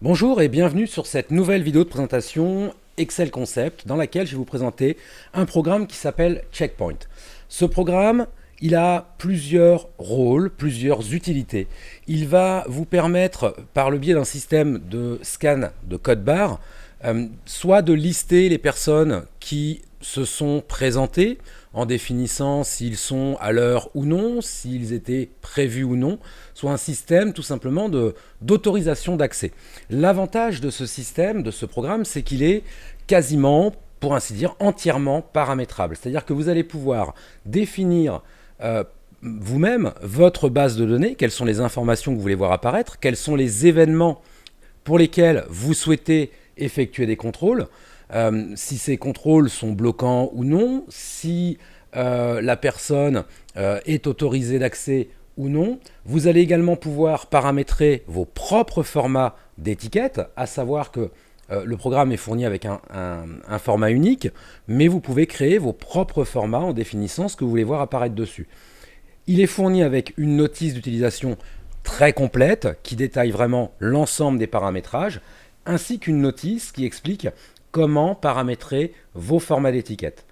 Bonjour et bienvenue sur cette nouvelle vidéo de présentation Excel Concept dans laquelle je vais vous présenter un programme qui s'appelle Checkpoint. Ce programme, il a plusieurs rôles, plusieurs utilités. Il va vous permettre, par le biais d'un système de scan de code barre, soit de lister les personnes qui se sont présentées en définissant s'ils sont à l'heure ou non, s'ils étaient prévus ou non, soit un système tout simplement d'autorisation d'accès. L'avantage de ce système, de ce programme, c'est qu'il est quasiment, pour ainsi dire, entièrement paramétrable. C'est-à-dire que vous allez pouvoir définir vous-même votre base de données, quelles sont les informations que vous voulez voir apparaître, quels sont les événements pour lesquels vous souhaitez effectuer des contrôles, si ces contrôles sont bloquants ou non, si la personne est autorisée d'accès ou non. Vous allez également pouvoir paramétrer vos propres formats d'étiquettes, à savoir que le programme est fourni avec un format unique, mais vous pouvez créer vos propres formats en définissant ce que vous voulez voir apparaître dessus. Il est fourni avec une notice d'utilisation très complète qui détaille vraiment l'ensemble des paramétrages, ainsi qu'une notice qui explique comment paramétrer vos formats d'étiquettes.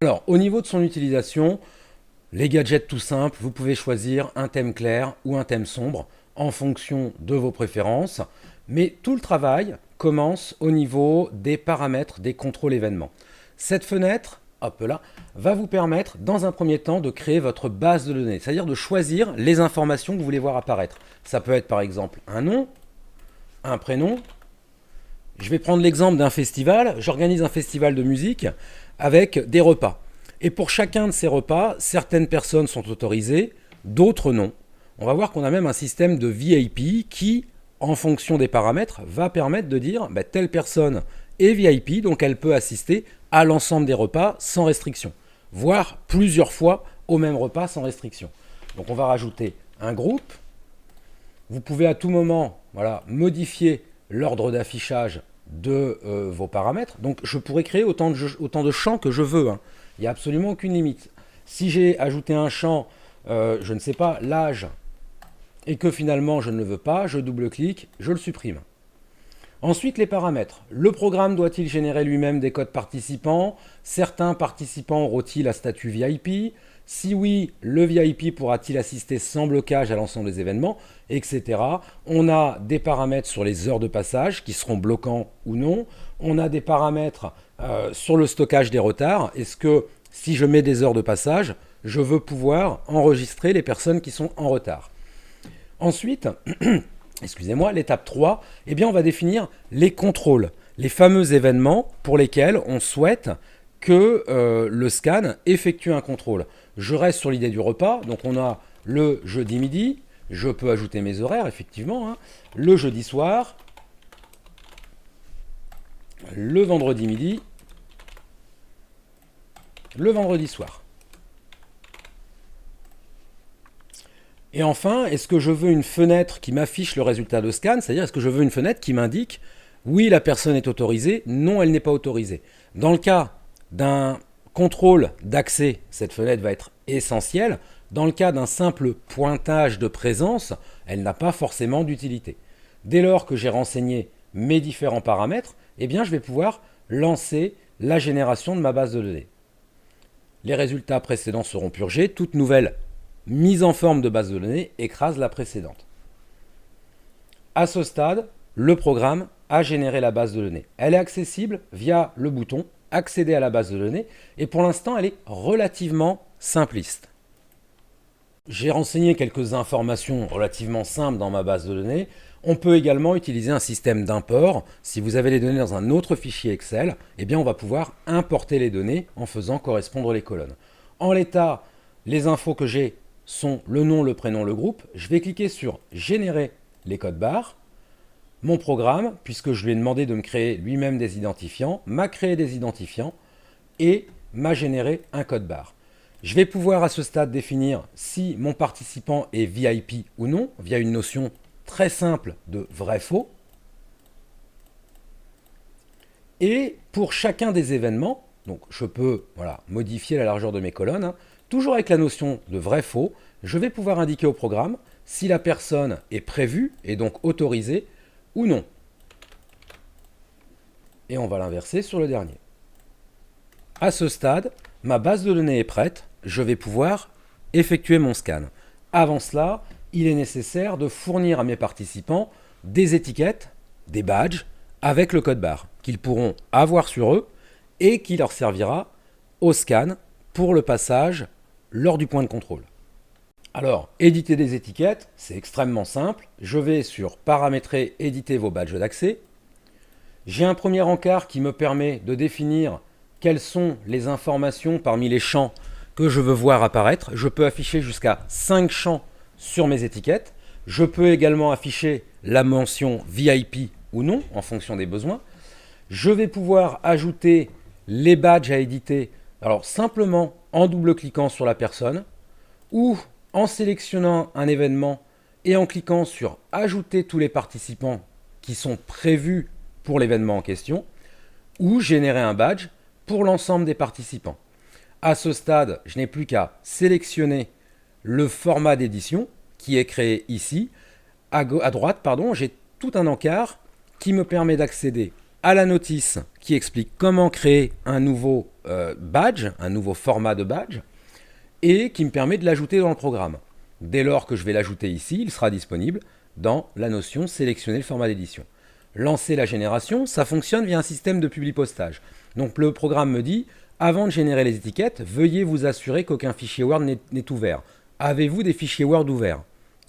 Alors, au niveau de son utilisation, les gadgets tout simples, vous pouvez choisir un thème clair ou un thème sombre en fonction de vos préférences, mais tout le travail commence au niveau des paramètres des contrôles événements. Cette fenêtre, hop là, va vous permettre dans un premier temps de créer votre base de données, c'est-à-dire de choisir les informations que vous voulez voir apparaître. Ça peut être par exemple un nom, un prénom. Je vais prendre l'exemple d'un festival. J'organise un festival de musique avec des repas. Et pour chacun de ces repas, certaines personnes sont autorisées, d'autres non. On va voir qu'on a même un système de VIP qui, en fonction des paramètres, va permettre de dire telle personne est VIP, donc elle peut assister à l'ensemble des repas sans restriction, voire plusieurs fois au même repas sans restriction. Donc on va rajouter un groupe. Vous pouvez à tout moment modifier l'ordre d'affichage de vos paramètres. Donc je pourrais créer autant de champs que je veux. Il n'y a absolument aucune limite. Si j'ai ajouté un champ, je ne sais pas, l'âge, et que finalement je ne le veux pas, je double-clique, je le supprime. Ensuite, les paramètres. Le programme doit-il générer lui-même des codes participants? Certains participants auront-ils un statut VIP? Si oui, le VIP pourra-t-il assister sans blocage à l'ensemble des événements, etc. On a des paramètres sur les heures de passage qui seront bloquants ou non. On a des paramètres sur le stockage des retards. Est-ce que si je mets des heures de passage, je veux pouvoir enregistrer les personnes qui sont en retard? Ensuite, excusez-moi, l'étape 3, on va définir les contrôles, les fameux événements pour lesquels on souhaite que le scan effectue un contrôle. Je reste sur l'idée du repas, donc on a le jeudi midi, je peux ajouter mes horaires effectivement, le jeudi soir, le vendredi midi, le vendredi soir. Et enfin, est-ce que je veux une fenêtre qui m'affiche le résultat de scan? C'est-à-dire, est-ce que je veux une fenêtre qui m'indique oui, la personne est autorisée, non, elle n'est pas autorisée. Dans le cas d'un contrôle d'accès, cette fenêtre va être essentielle. Dans le cas d'un simple pointage de présence, elle n'a pas forcément d'utilité. Dès lors que j'ai renseigné mes différents paramètres, je vais pouvoir lancer la génération de ma base de données. Les résultats précédents seront purgés. Toute nouvelle mise en forme de base de données écrase la précédente. À ce stade, le programme a généré la base de données. Elle est accessible via le bouton accéder à la base de données et pour l'instant elle est relativement simpliste. J'ai renseigné quelques informations relativement simples dans ma base de données. On peut également utiliser un système d'import. Si vous avez les données dans un autre fichier Excel, on va pouvoir importer les données en faisant correspondre les colonnes. En l'état, les infos que j'ai sont le nom, le prénom, le groupe. Je vais cliquer sur générer les codes barres. Mon programme, puisque je lui ai demandé de me créer lui-même des identifiants, m'a créé des identifiants et m'a généré un code barre. Je vais pouvoir à ce stade définir si mon participant est VIP ou non, via une notion très simple de vrai-faux. Et pour chacun des événements, donc je peux modifier la largeur de mes colonnes, toujours avec la notion de vrai-faux, je vais pouvoir indiquer au programme si la personne est prévue et donc autorisée ou non. Et on va l'inverser sur le dernier. À ce stade, ma base de données est prête, je vais pouvoir effectuer mon scan. Avant cela, il est nécessaire de fournir à mes participants des étiquettes, des badges, avec le code barre, qu'ils pourront avoir sur eux et qui leur servira au scan pour le passage lors du point de contrôle. Alors, éditer des étiquettes, c'est extrêmement simple. Je vais sur Paramétrer, éditer vos badges d'accès. J'ai un premier encart qui me permet de définir quelles sont les informations parmi les champs que je veux voir apparaître. Je peux afficher jusqu'à 5 champs sur mes étiquettes. Je peux également afficher la mention VIP ou non, en fonction des besoins. Je vais pouvoir ajouter les badges à éditer, alors simplement en double-cliquant sur la personne, ou en sélectionnant un événement et en cliquant sur Ajouter tous les participants qui sont prévus pour l'événement en question, ou générer un badge pour l'ensemble des participants. À ce stade, je n'ai plus qu'à sélectionner le format d'édition qui est créé ici. À droite, j'ai tout un encart qui me permet d'accéder à la notice qui explique comment créer un nouveau badge, un nouveau format de badge, et qui me permet de l'ajouter dans le programme. Dès lors que je vais l'ajouter ici, il sera disponible dans la notion sélectionner le format d'édition. Lancer la génération, ça fonctionne via un système de publipostage. Donc le programme me dit, avant de générer les étiquettes, veuillez vous assurer qu'aucun fichier Word n'est ouvert. Avez-vous des fichiers Word ouverts?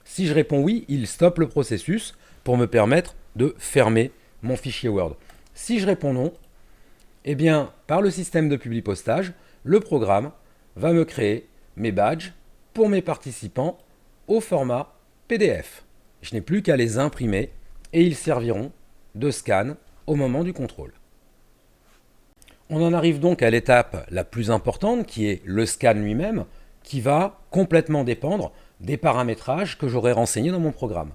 Si je réponds oui, il stoppe le processus pour me permettre de fermer mon fichier Word. Si je réponds non, eh bien, par le système de publipostage, le programme va me créer mes badges pour mes participants au format PDF. Je n'ai plus qu'à les imprimer et ils serviront de scan au moment du contrôle. On en arrive donc à l'étape la plus importante qui est le scan lui-même, qui va complètement dépendre des paramétrages que j'aurai renseignés dans mon programme.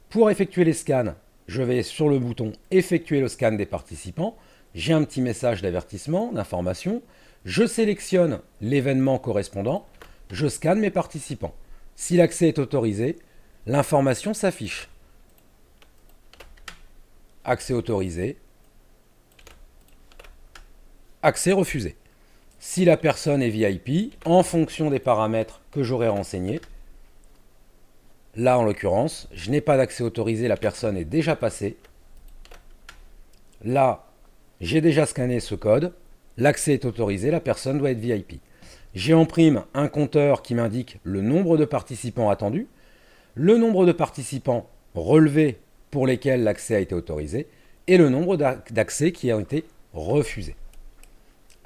Pour effectuer les scans, je vais sur le bouton Effectuer le scan des participants. J'ai un petit message d'avertissement, d'information. Je sélectionne l'événement correspondant. Je scanne mes participants. Si l'accès est autorisé, l'information s'affiche. Accès autorisé. Accès refusé. Si la personne est VIP, en fonction des paramètres que j'aurai renseignés, là en l'occurrence, je n'ai pas d'accès autorisé, la personne est déjà passée. Là, j'ai déjà scanné ce code, l'accès est autorisé, la personne doit être VIP. J'ai en prime un compteur qui m'indique le nombre de participants attendus, le nombre de participants relevés pour lesquels l'accès a été autorisé et le nombre d'accès qui ont été refusés.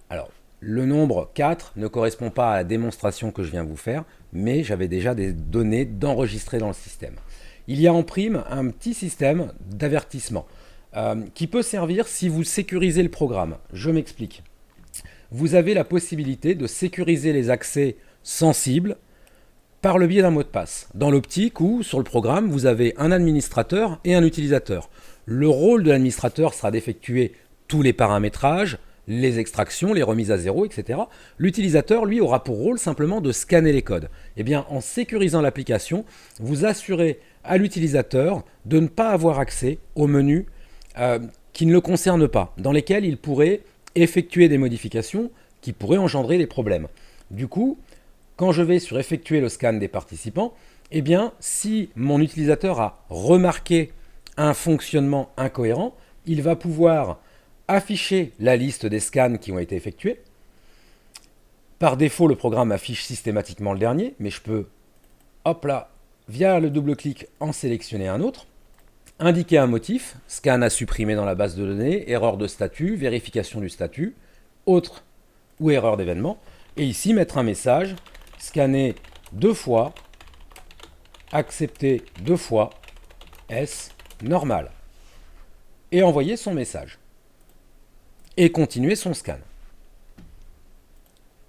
Alors, le nombre 4 ne correspond pas à la démonstration que je viens vous faire, mais j'avais déjà des données d'enregistrer dans le système. Il y a en prime un petit système d'avertissement qui peut servir si vous sécurisez le programme. Je m'explique. Vous avez la possibilité de sécuriser les accès sensibles par le biais d'un mot de passe. Dans l'optique où, sur le programme, vous avez un administrateur et un utilisateur. Le rôle de l'administrateur sera d'effectuer tous les paramétrages, les extractions, les remises à zéro, etc. L'utilisateur, lui, aura pour rôle simplement de scanner les codes. Eh bien, en sécurisant l'application, vous assurez à l'utilisateur de ne pas avoir accès aux menus qui ne le concernent pas, dans lesquels il pourrait effectuer des modifications qui pourraient engendrer des problèmes. Du coup, quand je vais sur effectuer le scan des participants, eh bien, si mon utilisateur a remarqué un fonctionnement incohérent, il va pouvoir afficher la liste des scans qui ont été effectués. Par défaut, le programme affiche systématiquement le dernier, mais je peux, hop là, via le double-clic, en sélectionner un autre, indiquer un motif, scan à supprimer dans la base de données, erreur de statut, vérification du statut, autre ou erreur d'événement, et ici mettre un message, scanner 2 fois, accepter 2 fois, est-ce normal, et envoyer son message. Et continuer son scan.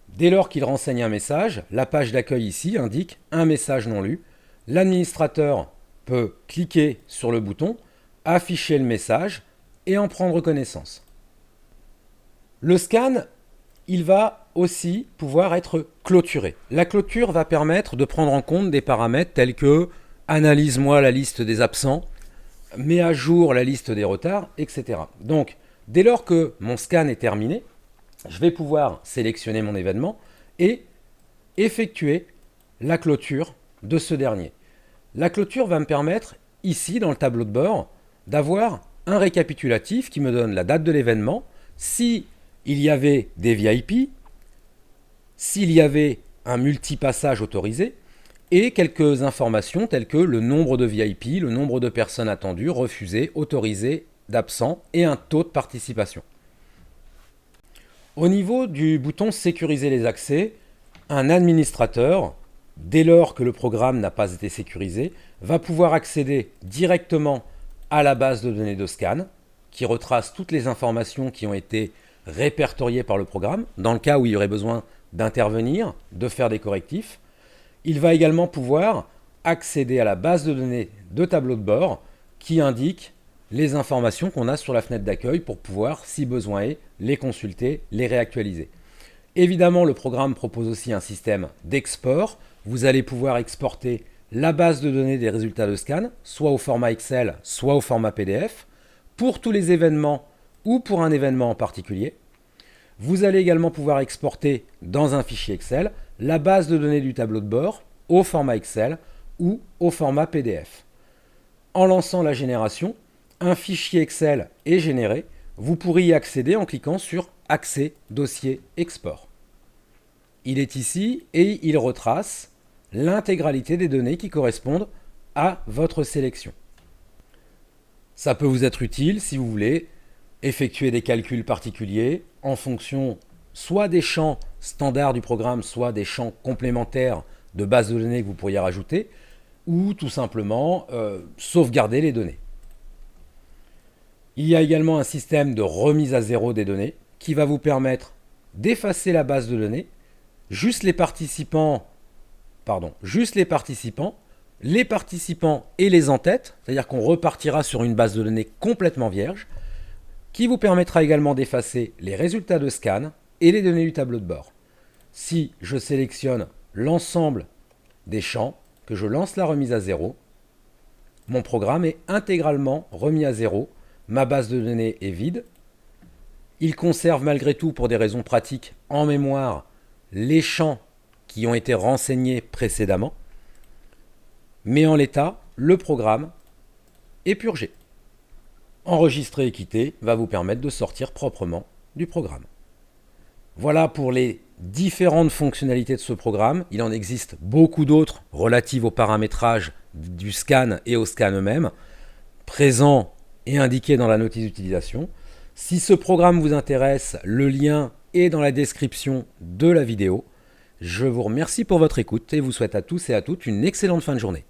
Dès lors qu'il renseigne un message, la page d'accueil ici indique un message non lu. L'administrateur peut cliquer sur le bouton, afficher le message et en prendre connaissance. Le scan, il va aussi pouvoir être clôturé. La clôture va permettre de prendre en compte des paramètres tels que « analyse-moi la liste des absents » met à jour la liste des retards, etc. Donc, dès lors que mon scan est terminé, je vais pouvoir sélectionner mon événement et effectuer la clôture de ce dernier. La clôture va me permettre, ici dans le tableau de bord, d'avoir un récapitulatif qui me donne la date de l'événement, si il y avait des VIP, s'il y avait un multipassage autorisé, et quelques informations telles que le nombre de VIP, le nombre de personnes attendues, refusées, autorisées, d'absents et un taux de participation. Au niveau du bouton sécuriser les accès, un administrateur, dès lors que le programme n'a pas été sécurisé, va pouvoir accéder directement à la base de données de scan qui retrace toutes les informations qui ont été répertoriées par le programme, dans le cas où il y aurait besoin d'intervenir, de faire des correctifs. Il va également pouvoir accéder à la base de données de tableau de bord qui indique les informations qu'on a sur la fenêtre d'accueil pour pouvoir, si besoin est, les consulter, les réactualiser. Évidemment, le programme propose aussi un système d'export. Vous allez pouvoir exporter la base de données des résultats de scan, soit au format Excel, soit au format PDF, pour tous les événements ou pour un événement en particulier. Vous allez également pouvoir exporter dans un fichier Excel la base de données du tableau de bord au format Excel ou au format PDF. En lançant la génération, un fichier Excel est généré. Vous pourrez y accéder en cliquant sur Accès, dossier, export. Il est ici et il retrace l'intégralité des données qui correspondent à votre sélection. Ça peut vous être utile si vous voulez effectuer des calculs particuliers en fonction soit des champs standards du programme, soit des champs complémentaires de base de données que vous pourriez rajouter, ou tout simplement sauvegarder les données. Il y a également un système de remise à zéro des données qui va vous permettre d'effacer la base de données, juste les participants et les en-têtes, c'est-à-dire qu'on repartira sur une base de données complètement vierge, qui vous permettra également d'effacer les résultats de scan et les données du tableau de bord. Si je sélectionne l'ensemble des champs, que je lance la remise à zéro, mon programme est intégralement remis à zéro, ma base de données est vide. Il conserve malgré tout, pour des raisons pratiques, en mémoire les champs qui ont été renseignés précédemment, mais en l'état, le programme est purgé. Enregistrer et quitter va vous permettre de sortir proprement du programme. Voilà pour les différentes fonctionnalités de ce programme. Il en existe beaucoup d'autres relatives au paramétrage du scan et au scan eux-mêmes, présents et indiqués dans la notice d'utilisation. Si ce programme vous intéresse, le lien est dans la description de la vidéo. Je vous remercie pour votre écoute et vous souhaite à tous et à toutes une excellente fin de journée.